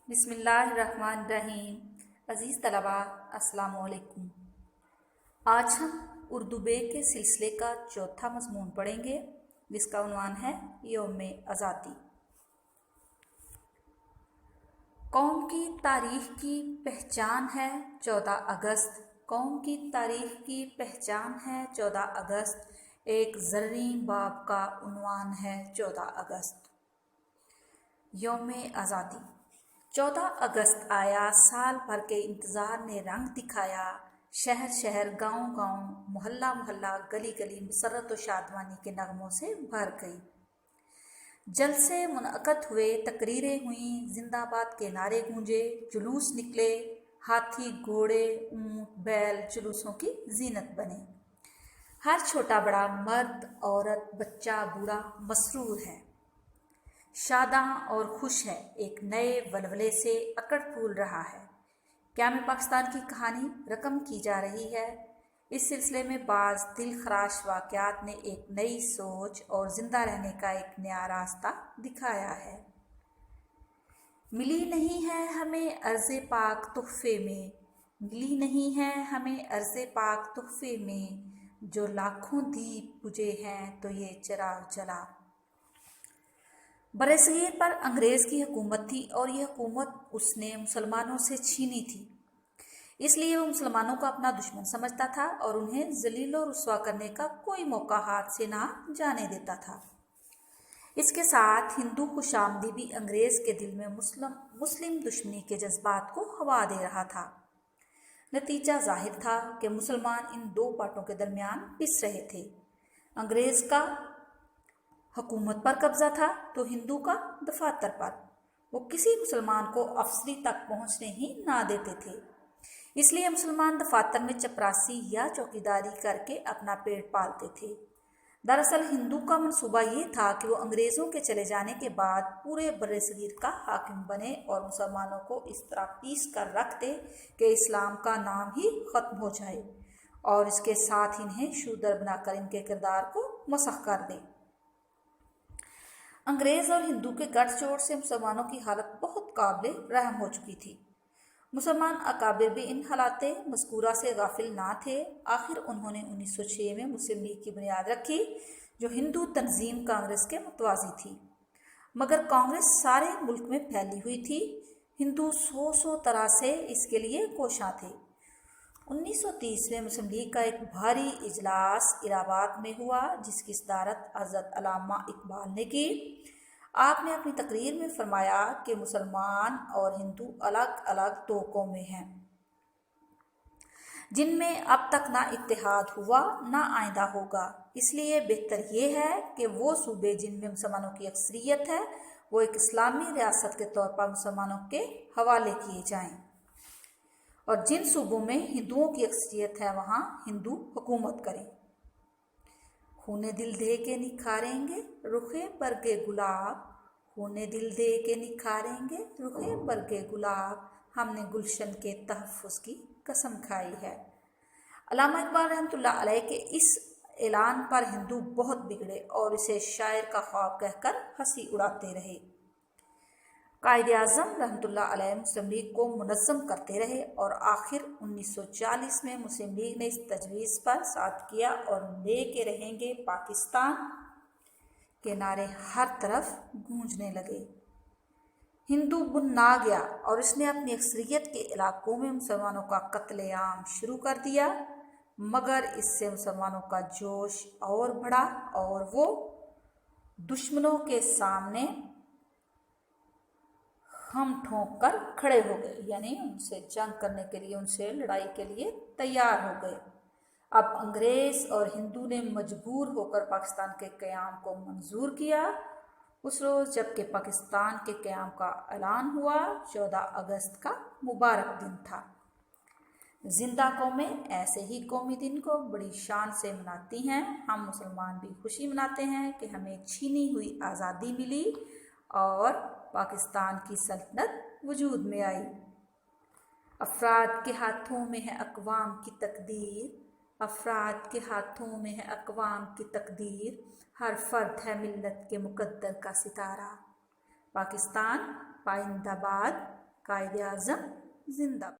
بسم اللہ الرحمن الرحیم۔ عزیز طلباء، السلام علیکم۔ آج ہم اردو بے کے سلسلے کا چوتھا مضمون پڑھیں گے، جس کا عنوان ہے یوم آزادی۔ قوم کی تاریخ کی پہچان ہے 14 اگست۔ قوم کی تاریخ کی پہچان ہے 14 اگست۔ ایک زرین باب کا عنوان ہے 14 اگست۔ یوم آزادی۔ 14 اگست آیا، سال بھر کے انتظار نے رنگ دکھایا۔ شہر شہر، گاؤں گاؤں، محلہ محلہ، گلی گلی مسرت و شادمانی کے نغموں سے بھر گئی۔ جلسے منعقد ہوئے، تقریریں ہوئیں، زندہ باد کے نعرے گونجے، جلوس نکلے، ہاتھی، گھوڑے، اونٹ، بیل جلوسوں کی زینت بنے۔ ہر چھوٹا بڑا، مرد، عورت، بچہ، بوڑھا مسرور ہے، شاداں اور خوش ہے، ایک نئے ولولے سے اکڑ پھول رہا ہے۔ قیام پاکستان کی کہانی رقم کی جا رہی ہے۔ اس سلسلے میں بعض دل خراش واقعات نے ایک نئی سوچ اور زندہ رہنے کا ایک نیا راستہ دکھایا ہے۔ ملی نہیں ہے ہمیں ارض پاک تحفے میں، ملی نہیں ہے ہمیں ارض پاک تحفے میں، جو لاکھوں دیپ بجھے ہیں تو یہ چراغ جلا۔ برصغیر پر انگریز کی حکومت تھی اور یہ حکومت اس نے مسلمانوں سے چھینی تھی، اس لیے وہ مسلمانوں کو اپنا دشمن سمجھتا تھا اور انہیں ذلیل و رسوا کرنے کا کوئی موقع ہاتھ سے نہ جانے دیتا تھا۔ اس کے ساتھ ہندو خوشامدی بھی انگریز کے دل میں مسلم دشمنی کے جذبات کو ہوا دے رہا تھا۔ نتیجہ ظاہر تھا کہ مسلمان ان دو پارٹوں کے درمیان پس رہے تھے۔ انگریز کا حکومت پر قبضہ تھا تو ہندو کا دفاتر پر۔ وہ کسی مسلمان کو افسری تک پہنچنے ہی نہ دیتے تھے، اس لیے مسلمان دفاتر میں چپراسی یا چوکیداری کر کے اپنا پیٹ پالتے تھے۔ دراصل ہندو کا منصوبہ یہ تھا کہ وہ انگریزوں کے چلے جانے کے بعد پورے برصغیر کا حاکم بنے اور مسلمانوں کو اس طرح پیس کر رکھ دے کہ اسلام کا نام ہی ختم ہو جائے، اور اس کے ساتھ انہیں شودر بنا کر ان کے کردار کو مسخ کر دے۔ انگریز اور ہندو کے گٹھ جوڑ سے مسلمانوں کی حالت بہت قابل رحم ہو چکی تھی۔ مسلمان اکابر بھی ان حالات مذکورہ سے غافل نہ تھے۔ آخر انہوں نے 1906 میں مسلم لیگ کی بنیاد رکھی، جو ہندو تنظیم کانگریس کے متوازی تھی، مگر کانگریس سارے ملک میں پھیلی ہوئی تھی۔ ہندو سو طرح سے اس کے لیے کوشاں تھے۔ 1930 میں مسلم لیگ کا ایک بھاری اجلاس الہ آباد میں ہوا، جس کی صدارت حضرت علامہ اقبال نے کی۔ آپ نے اپنی تقریر میں فرمایا کہ مسلمان اور ہندو الگ الگ دو قومیں ہیں، جن میں اب تک نہ اتحاد ہوا نہ آئندہ ہوگا۔ اس لیے بہتر یہ ہے کہ وہ صوبے جن میں مسلمانوں کی اکثریت ہے وہ ایک اسلامی ریاست کے طور پر مسلمانوں کے حوالے کیے جائیں، اور جن صوبوں میں ہندوؤں کی اکثریت ہے وہاں ہندو حکومت کریں۔ خونے دل دے کے نکھاریں گے رخے برگے گلاب، خونے دل دے کے نکھاریں گے رخے برگے گلاب، ہم نے گلشن کے تحفظ کی قسم کھائی ہے۔ علامہ اقبال رحمۃ اللہ علیہ کے اس اعلان پر ہندو بہت بگڑے اور اسے شاعر کا خواب کہہ کر ہنسی اڑاتے رہے۔ قائد اعظم رحمۃ اللہ علیہ مسلم لیگ کو منظم کرتے رہے اور آخر 1940 میں مسلم لیگ نے اس تجویز پر صادق کیا اور لے کے رہیں گے پاکستان کے نعرے ہر طرف گونجنے لگے۔ ہندو بن نہ گیا اور اس نے اپنی اکثریت کے علاقوں میں مسلمانوں کا قتل عام شروع کر دیا، مگر اس سے مسلمانوں کا جوش اور بڑھا اور وہ دشمنوں کے سامنے ہم ٹھونک کر کھڑے ہو گئے، یعنی ان سے جنگ کرنے کے لیے، ان سے لڑائی کے لیے تیار ہو گئے۔ اب انگریز اور ہندو نے مجبور ہو کر پاکستان کے قیام کو منظور کیا۔ اس روز جب کہ پاکستان کے قیام کا اعلان ہوا، 14 اگست کا مبارک دن تھا۔ زندہ قومیں ایسے ہی قومی دن کو بڑی شان سے مناتی ہیں۔ ہم مسلمان بھی خوشی مناتے ہیں کہ ہمیں چھینی ہوئی آزادی ملی اور پاکستان کی سلطنت وجود میں آئی۔ افراد کے ہاتھوں میں ہے اقوام کی تقدیر، افراد کے ہاتھوں میں ہے اقوام کی تقدیر، ہر فرد ہے ملت کے مقدر کا ستارہ۔ پاکستان پائندہ باد قائد اعظم زندہ باد۔